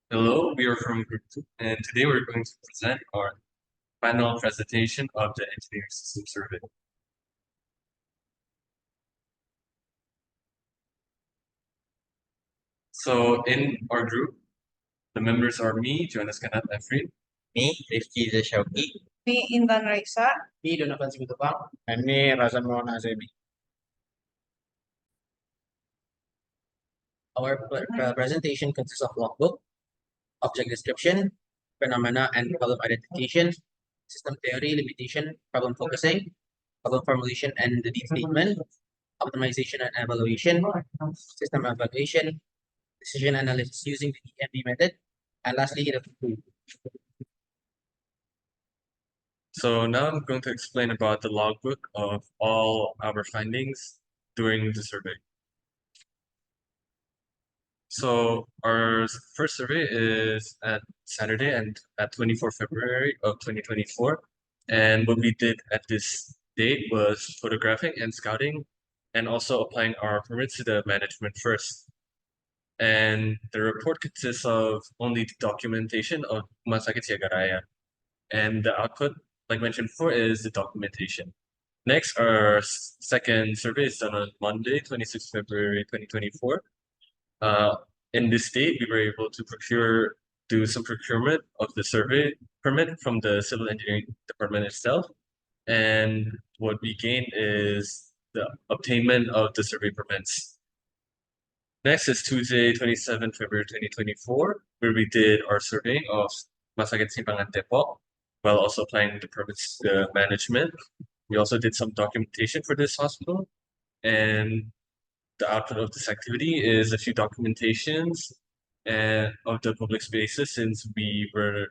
Hello, we are from Group 2, and today we're going to present our final presentation of the Engineering System Survey. So in our group, the members are me, Johannes, Kenneth, Effrien. Me, Rifki, Syauqy. Me, Intan Raissa. Me, Donovan, Simatupang. And me, Razan, Maulana, Azeemy. Our presentation consists of logbook, object description, phenomena and problem identification, system theory, limitation, problem focusing, problem formulation and the need statement, optimization and evaluation, system evaluation, decision analysis using the EMB method, and lastly, the proof. So now I'm going to explain about the logbook of all our findings during the survey. So our first survey is at Saturday and at 24 February of 2024. And what we did at this date was photographing and scouting and also applying our permits to the management first. And the report consists of only the documentation of Rumah Sakit Siaga Raya. And the output, like mentioned before, is the documentation. Next, our second survey is done on Monday, 26 February 2024. In this date, we were able to do some procurement of the survey permit from the civil engineering department itself. And what we gained is the obtainment of the survey permits. Next is Tuesday, 27 February 2024, where we did our surveying of Masakit Simpangan Depok, while also applying the permits to the management. We also did some documentation for this hospital, and the output of this activity is a few documentations and of the public spaces since we were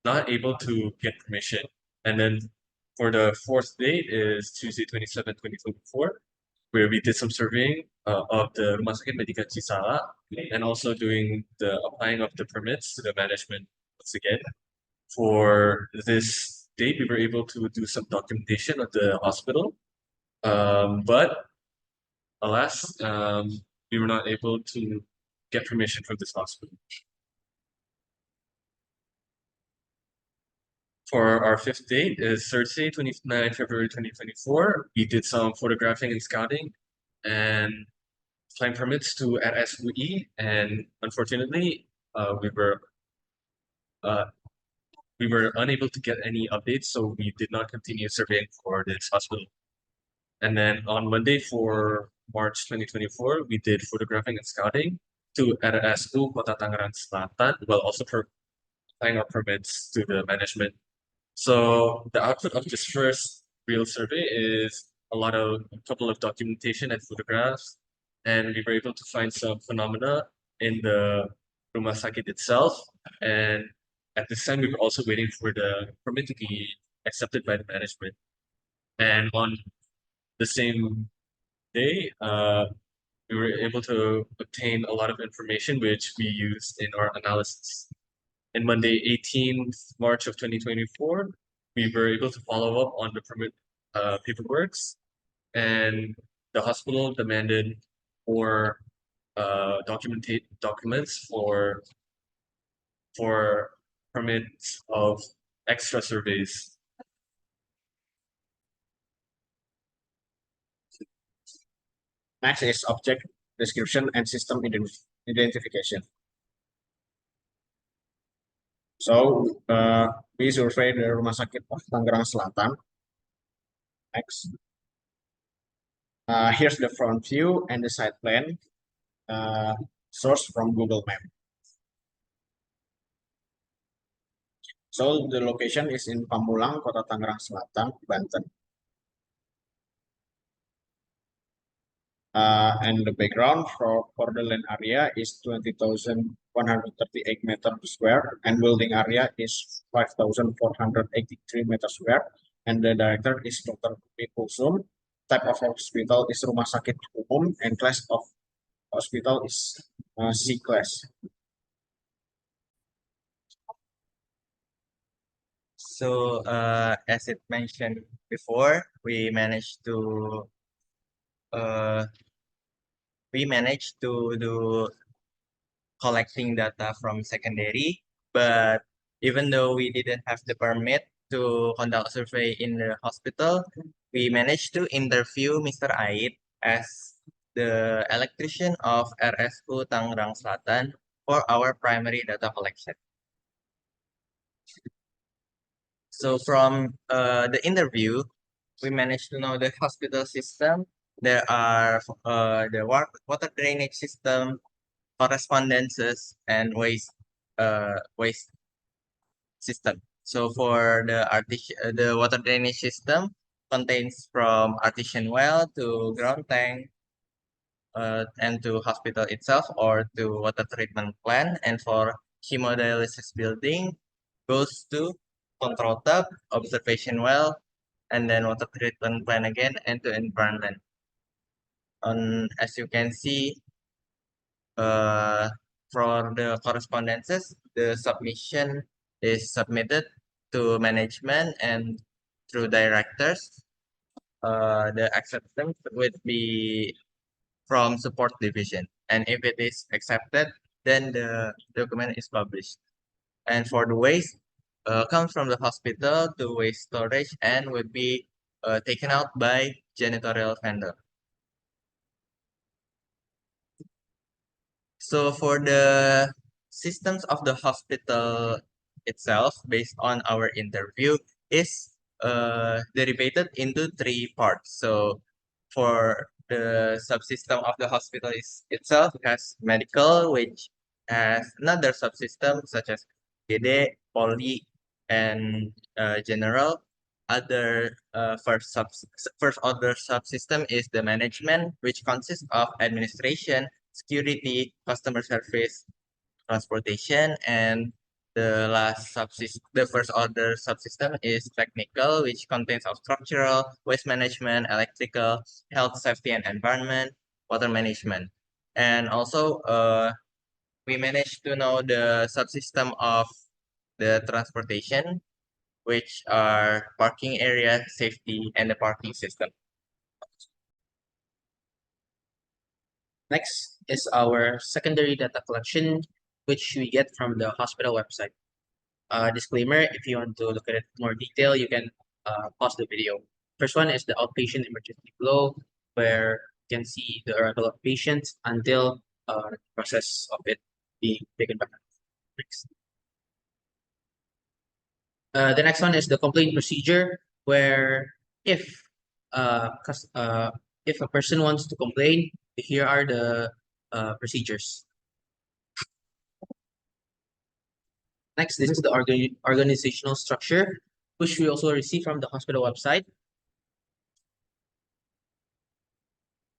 not able to get permission. And then for the fourth date is Tuesday, 27, 2024, where we did some surveying of the Rumah Sakit Medika Cisala and also doing the applying of the permits to the management once again. For this date, we were able to do some documentation of the hospital, but alas, we were not able to get permission from this hospital. For our fifth date is Thursday, 29 February 2024. We did some photographing and scouting and applying permits to at SUE, and unfortunately, uh, we were unable to get any updates, so we did not continue surveying for this hospital. And then on Monday for March 2024, we did photographing and scouting to RSU Kota Tangerang Selatan, while also applying our permits to the management. So the output of this first real survey is a couple of documentation and photographs, and we were able to find some phenomena in the rumah sakit itself. And at this time, we were also waiting for the permit to be accepted by the management. And on the same day, we were able to obtain a lot of information which we used in our analysis. And Monday, 18th March of 2024, we were able to follow up on the permit paperworks, and the hospital demanded for documents for permits of extra surveys. Next is object description and system identification. So we surveyed the Rumah Sakit Tangerang Selatan. Next. Here's the front view and the side plan sourced from Google Map. So the location is in Pamulang, Kota Tangerang Selatan, Banten. And the background for the land area is 20,138 meters square, and building area is 5,483 meters square. And the director is Dr. Kusum. Type of hospital is Rumah Sakit Umum, and class of hospital is C class. So, as it mentioned before, we managed to do collecting data from secondary, but even though we didn't have the permit to conduct survey in the hospital, we managed to interview Mr. Ait as the electrician of RSU Tangerang Selatan for our primary data collection. So from the interview, we managed to know the hospital system. There are water drainage system, correspondences, and waste system. So for the water drainage system contains from artesian well to ground tank, and to hospital itself or to water treatment plant. And for hemodialysis building goes to control tub, observation well, and then water treatment plant again, and to environment. As you can see, uh, for the correspondences, the submission is submitted to management and through directors. The acceptance would be from support division, and if it is accepted, then the document is published. And for the waste, comes from the hospital to waste storage and would be taken out by janitorial vendor. So for the systems of the hospital itself, based on our interview, is derivated into three parts. So for the subsystem of the hospital itself has medical, which has another subsystem such as GD, poly, and general. Other first order subsystem is the management, which consists of administration, security, customer service, transportation, and the first order subsystem is technical, which contains of structural, waste management, electrical, health, safety, and environment, water management. And also, we managed to know the subsystem of the transportation, which are parking area, safety, and the parking system. Next is our secondary data collection, which we get from the hospital website. Disclaimer, if you want to look at it in more detail, you can pause the video. First one is the outpatient emergency flow, where you can see the arrival of patients until the process of it being taken back. Next. The next one is the complaint procedure, where uh, cus- uh, if a person wants to complain, here are the procedures. Next, this is the organizational structure, which we also receive from the hospital website.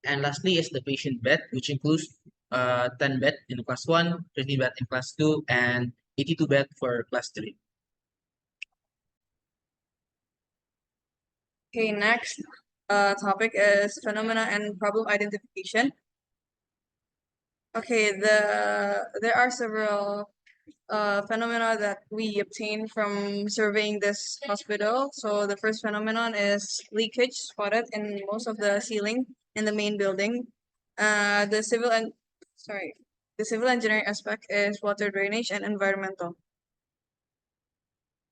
And lastly is the patient bed, which includes 10 bed in class 1, 20 bed in class 2, and 82 bed for class 3. Okay, next topic is phenomena and problem identification. Okay, there are several phenomena that we obtain from surveying this hospital. So the first phenomenon is leakage spotted in most of the ceiling in the main building. The the civil engineering aspect is water drainage and environmental.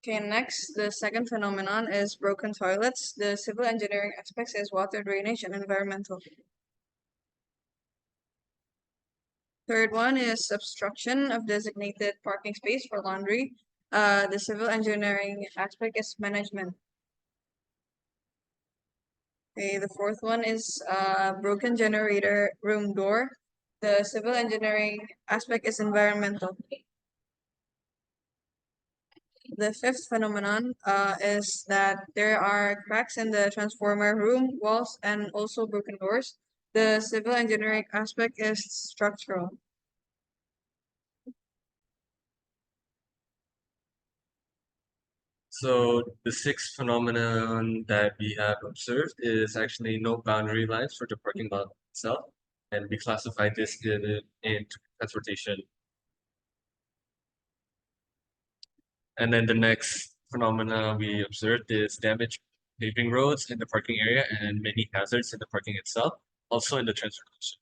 Okay, next, the second phenomenon is broken toilets. The civil engineering aspects is water drainage and environmental. Third one is obstruction of designated parking space for laundry. The civil engineering aspect is management. Okay, the fourth one is broken generator room door. The civil engineering aspect is environmental. The fifth phenomenon is that there are cracks in the transformer room walls and also broken doors. The civil engineering aspect is structural. So the sixth phenomenon that we have observed is actually no boundary lines for the parking lot itself, and we classify this in transportation. And then the next phenomena we observed is damaged paving roads in the parking area and many hazards in the parking itself, also in the transportation.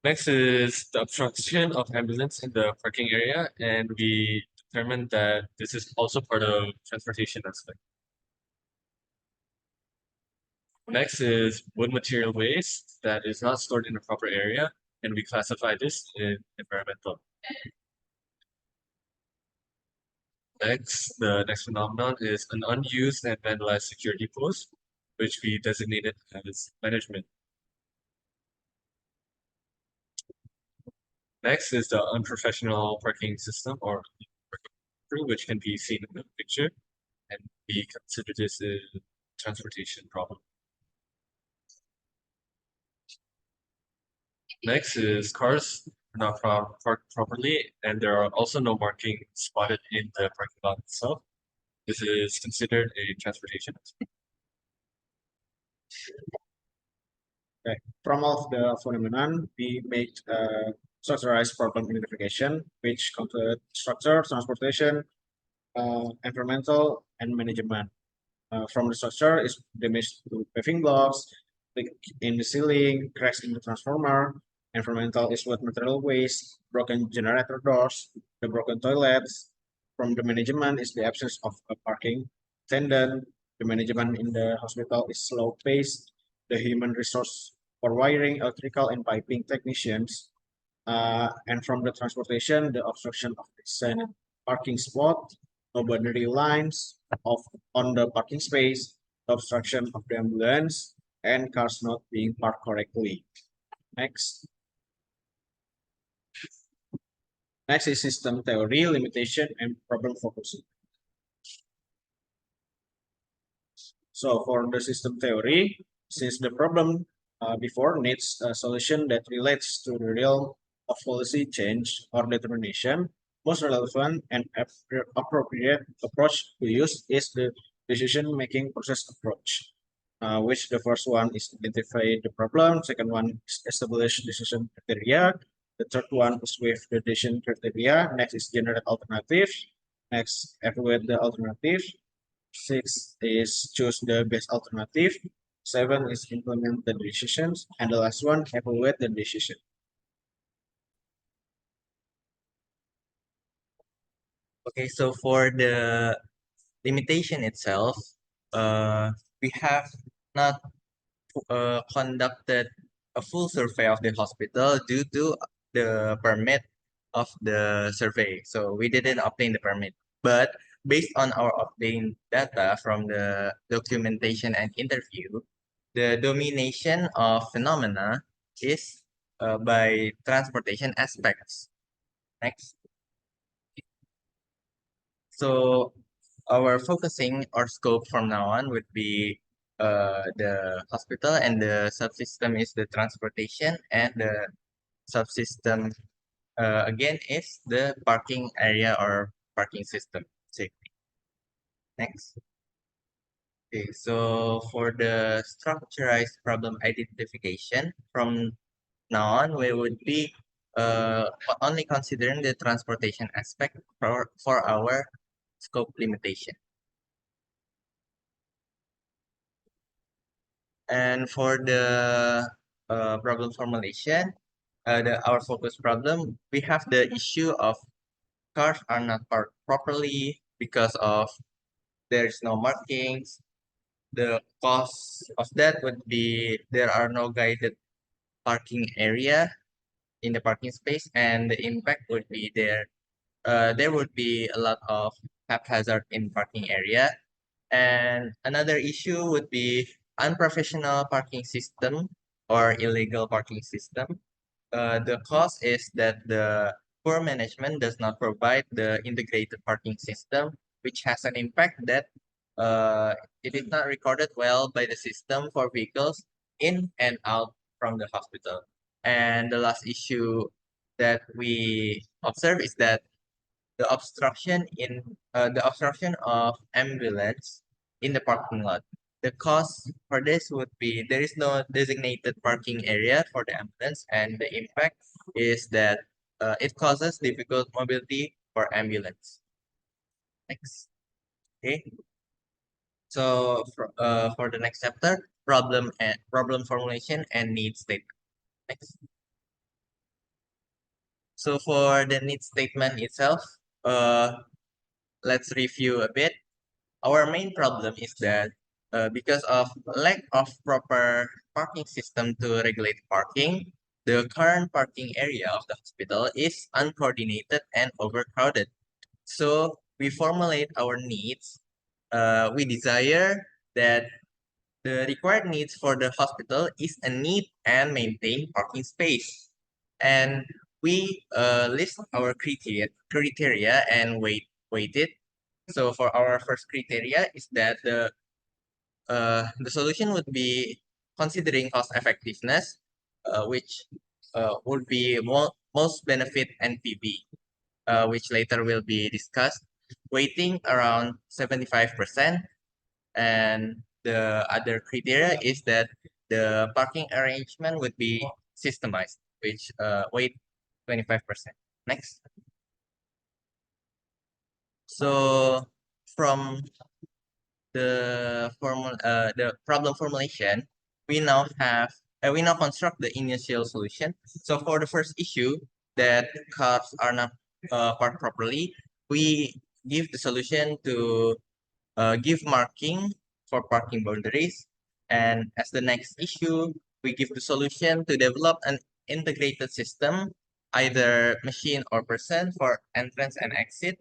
Next is the obstruction of ambulance in the parking area, and we determined that this is also part of transportation aspect. Next is wood material waste that is not stored in a proper area, and we classify this in environmental. The next phenomenon is an unused and vandalized security post, which we designated as management. Next is the unprofessional parking system or parking crew, which can be seen in the picture, and we consider this a transportation problem. Next is cars not parked properly, and there are also no markings spotted in the parking lot itself. This is considered a transportation aspect. Okay. From all of the phenomenon, we made structurized problem identification, which counted structure, transportation, environmental, and management. From the structure is damage to paving blocks, leak in the ceiling, cracks in the transformer. Environmental is what material waste, broken generator doors, the broken toilets. From the management is the absence of a parking attendant. The management in the hospital is slow paced. The human resource for wiring, electrical, and piping technicians. And from the transportation, the obstruction of the parking spot, no boundary lines of on the parking space, the obstruction of the ambulance, and cars not being parked correctly. Next. Next is system theory, limitation, and problem focusing. So for the system theory, since the problem before needs a solution that relates to the realm of policy change or determination, most relevant and appropriate approach to use is the decision-making process approach, which the first one is identify the problem, second one is establish decision criteria, the third one is with the decision criteria, next is generate alternative, next evaluate the alternative, six is choose the best alternative, seven is implement the decisions, and the last one evaluate the decision. Okay, so for the limitation itself, we have not conducted a full survey of the hospital due to the permit of the survey. So we didn't obtain the permit. But based on our obtained data from the documentation and interview, the domination of phenomena is by transportation aspects. Next. So our focusing or scope from now on would be the hospital, and the subsystem is the transportation, and the subsystem again is the parking area or parking system safety. Next. Okay, so for the structurized problem identification, from now on we would be only considering the transportation aspect for our scope limitation. And for the problem formulation, our focus problem, we have the issue of cars are not parked properly because of there's no markings. The cause of that would be there are no guided parking area in the parking space, and the impact would be there would be a lot of haphazard in parking area. And another issue would be unprofessional parking system or illegal parking system. The cause is that the poor management does not provide the integrated parking system, which has an impact that it is not recorded well by the system for vehicles in and out from the hospital. And the last issue that we observe is that the obstruction of ambulance in the parking lot. The cause for this would be there is no designated parking area for the ambulance, and the impact is that it causes difficult mobility for ambulance. Next. Okay. So for the next chapter, problem formulation and need statement. Next. So for the need statement itself, let's review a bit. Our main problem is that because of lack of proper parking system to regulate parking, the current parking area of the hospital is uncoordinated and overcrowded. So we formulate our needs. We desire that the required needs for the hospital is a neat and maintained parking space. And we list our criteria and weight it. So for our first criteria is that the solution would be considering cost effectiveness, which would be most benefit NPV, which later will be discussed, weighting around 75%. And the other criteria is that the parking arrangement would be systemized, which weight 25%. Next. So from the problem formulation, we now construct the initial solution. So for the first issue that cars are not parked properly, we give the solution to give marking for parking boundaries. And as the next issue, we give the solution to develop an integrated system, either machine or person for entrance and exit.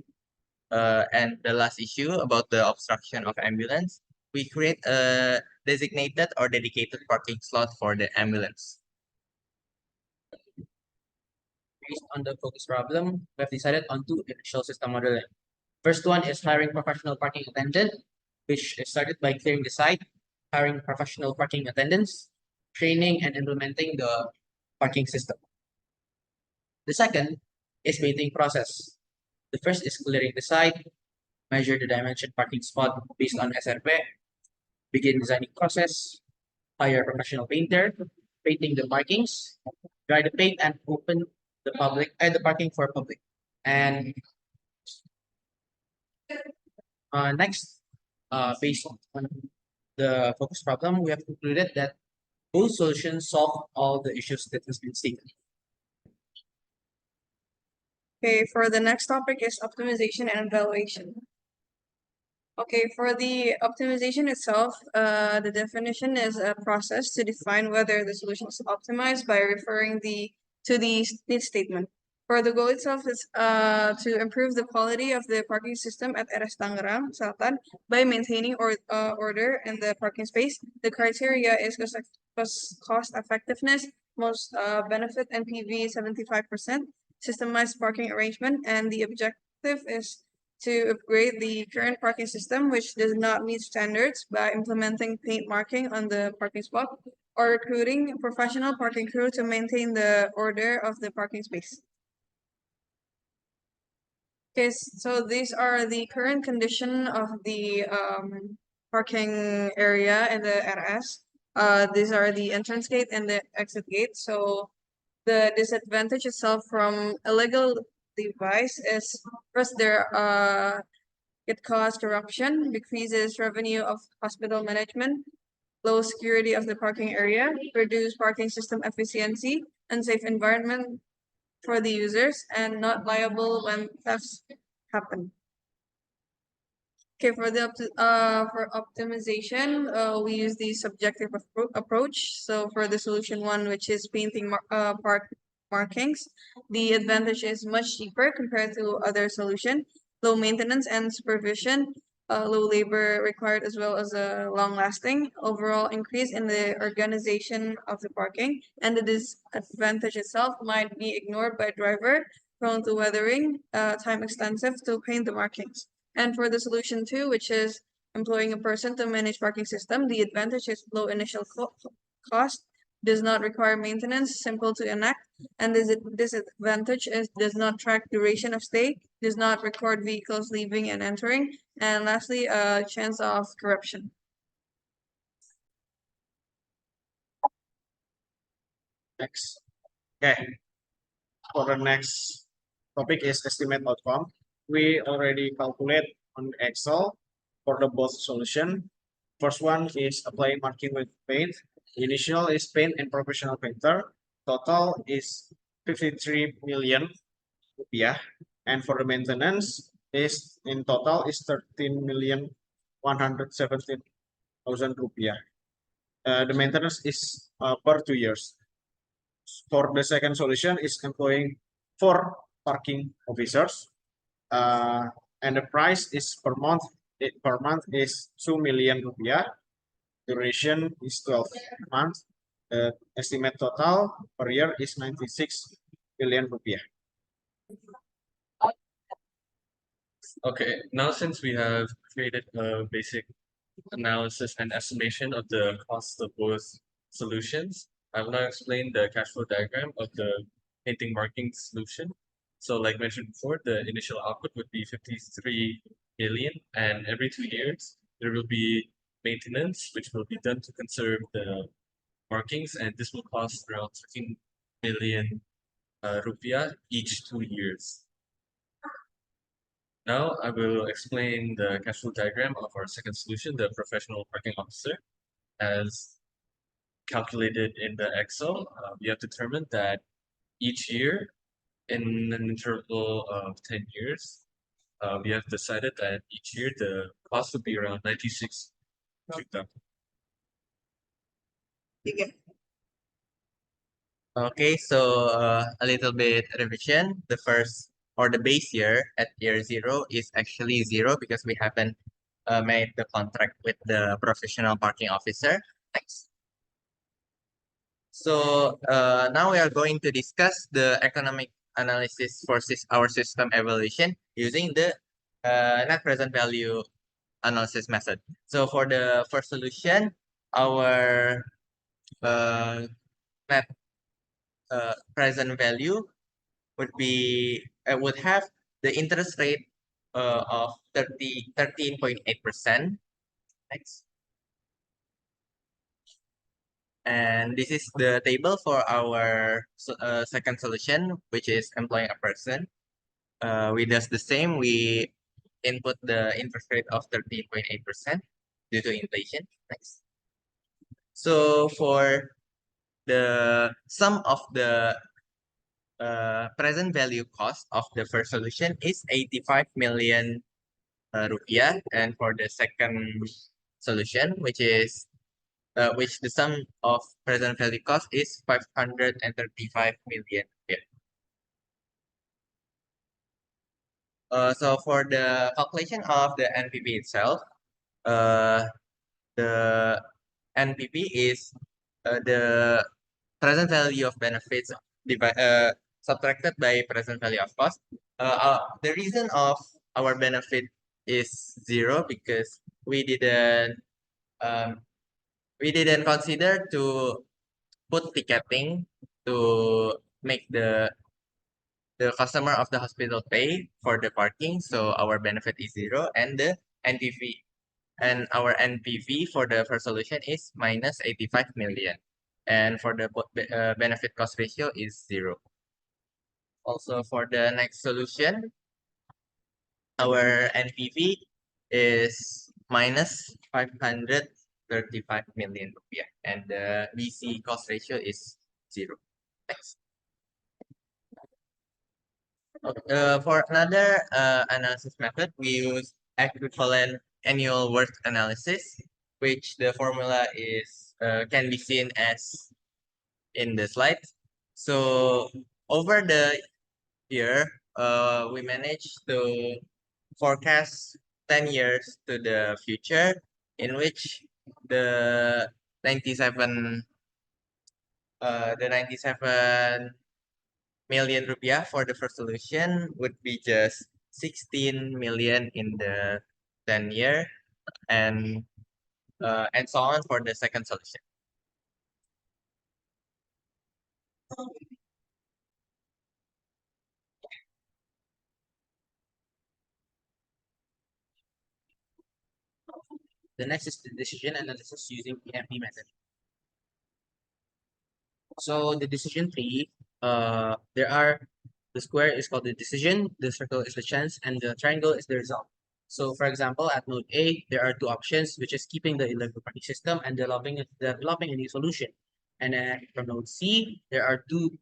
And the last issue about the obstruction of ambulance, we create a designated or dedicated parking slot for the ambulance. Based on the focus problem, we have decided on two initial system modeling. First one is hiring professional parking attendant, which is started by clearing the site, hiring professional parking attendants, training and implementing the parking system. The second is maintaining process. The first is clearing the site, measure the dimension parking spot based on SRP, begin designing process, hire a professional painter, painting the parkings, dry the paint and open the parking for public. And next, based on the focus problem, we have concluded that both solutions solve all the issues that has been stated. Okay, for the next topic is optimization and evaluation. Okay, for the optimization itself, the definition is a process to define whether the solution is optimized by referring to the need statement. For the goal itself is to improve the quality of the parking system at RS Tangerang Selatan by maintaining order in the parking space. The criteria is cost effectiveness, most benefit NPV 75%, systemized parking arrangement, and the objective is to upgrade the current parking system, which does not meet standards, by implementing paint marking on the parking spot or recruiting a professional parking crew to maintain the order of the parking space. Okay, so these are the current condition of the parking area in the RS. These are the entrance gate and the exit gate. So the disadvantage itself from illegal device is first it causes corruption, decreases revenue of hospital management, low security of the parking area, reduce parking system efficiency, unsafe environment for the users, and not liable when thefts happen. Okay, for the for optimization, we use the subjective approach. So for the solution one, which is painting park markings, the advantage is much cheaper compared to other solution, low maintenance and supervision, low labor required, as well as a long lasting overall increase in the organization of the parking, and the disadvantage itself might be ignored by driver, prone to weathering, time extensive to paint the markings. And for the solution two, which is employing a person to manage parking system, the advantage is low initial cost, does not require maintenance, simple to enact, and the disadvantage is does not track duration of stay, does not record vehicles leaving and entering, and lastly, a chance of corruption. Next. Okay. For the next topic is estimate outcome. We already calculate on Excel for the both solution. First one is apply marking with paint. Initial is paint and professional painter. Total is 53 million rupiah, and for the maintenance is in total is 13,117,000 rupiah. The maintenance is per 2 years. For the second solution is employing 4 parking officers, and the price is per month. Per month is 2 million rupiah. Duration is 12 months. The estimate total per year is 96 billion rupiah. Okay, now since we have created a basic analysis and estimation of the cost of both solutions, I will now explain the cash flow diagram of the painting marking solution. So like mentioned before, the initial output would be 53 million, and every 2 years there will be maintenance which will be done to conserve the markings, and this will cost around 13 million rupiah each 2 years. Now I will explain the cash flow diagram of our second solution, the professional parking officer. As calculated in the Excel, we have determined that each year in an interval of 10 years, we have decided that each year the cost would be around 96 juta. Okay, so a little bit revision. The first or the base year at year 0 is actually 0 because we haven't made the contract with the professional parking officer. Next. So now we are going to discuss the economic analysis for our system evaluation using the net present value analysis method. So for the first solution, our net present value would have the interest rate of 13.8%. Next. And this is the table for our second solution, which is employing a person. We does the same. We input the interest rate of 13.8% due to inflation. Next. So for the sum of the present value cost of the first solution is 85 million rupiah, and for the second solution, which the sum of present value cost is 535 million rupiah. So for the calculation of the NPV itself, the NPV is the present value of benefits subtracted by present value of cost. The reason of our benefit is 0 because um, we didn't consider to put ticketing to make the customer of the hospital pay for the parking, so our benefit is 0, and the NPV and our NPV for the first solution is minus 85 million, and for the benefit cost ratio is 0. Also for the next solution, our NPV is minus 535 million rupiah, and the BC cost ratio is 0. Next. For another analysis method, we use equivalent annual worth analysis, which the formula is can be seen as in the slide. So over the year, we managed to forecast 10 years to the future, in which the 97 million rupiah for the first solution would be just 16 million in the 10 year, and so on for the second solution. The next is the decision analysis using PMP method. So the decision tree, the square is called the decision, the circle is the chance, and the triangle is the result. So for example, at node A, there are two options, which is keeping the electric parking system and developing a new solution. And then from node C, there are two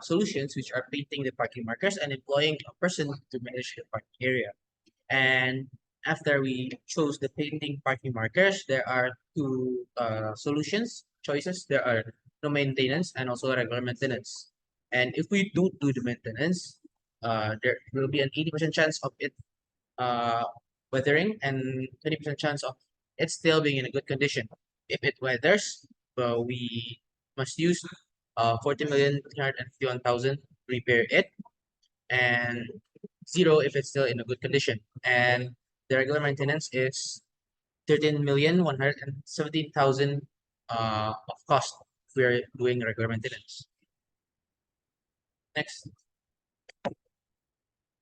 solutions which are painting the parking markers and employing a person to manage the parking area. And after we chose the painting parking markers, there are two solutions choices. There are no maintenance and also regular maintenance. And if we don't do the maintenance, there will be an 80% chance of it weathering and 20% chance of it still being in a good condition. If it weathers, we must use 40,351,000 to repair it, and zero if it's still in a good condition. And the regular maintenance is 13,117,000 of cost if we're doing regular maintenance. Next.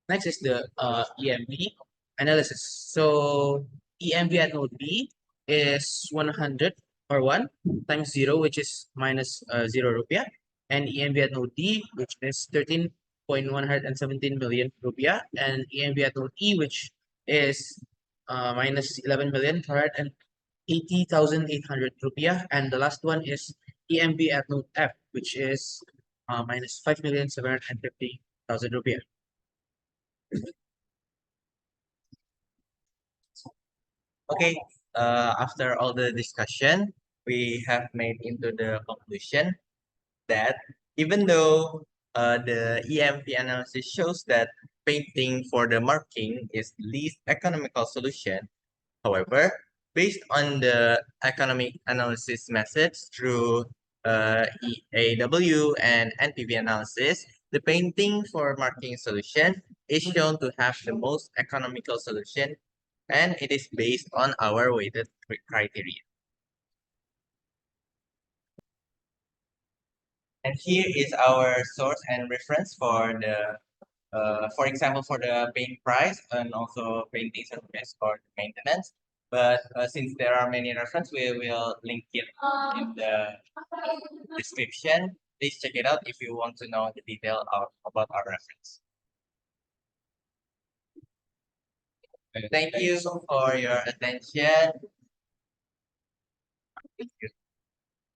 Next is the EMV analysis. So EMV at node B is 100 or 1 times 0, which is minus 0 rupiah. And EMV at node D, which is 13.117 million rupiah. And EMV at node E, which is minus 11,480,800 rupiah. And the last one is EMV at node F, which is minus 5,750,000 rupiah. Okay, after all the discussion, we have made into the conclusion that even though the EMP analysis shows that painting for the marking is the least economical solution, however, based on the economic analysis methods through EAW and NPV analysis, the painting for marking solution is shown to have the most economical solution, and it is based on our weighted criteria. And here is our source and reference for example, for the paint price and also painting service for maintenance. But since there are many references, we will link it in the description. Please check it out if you want to know the detail about our reference. Thank you for your attention. Thank you.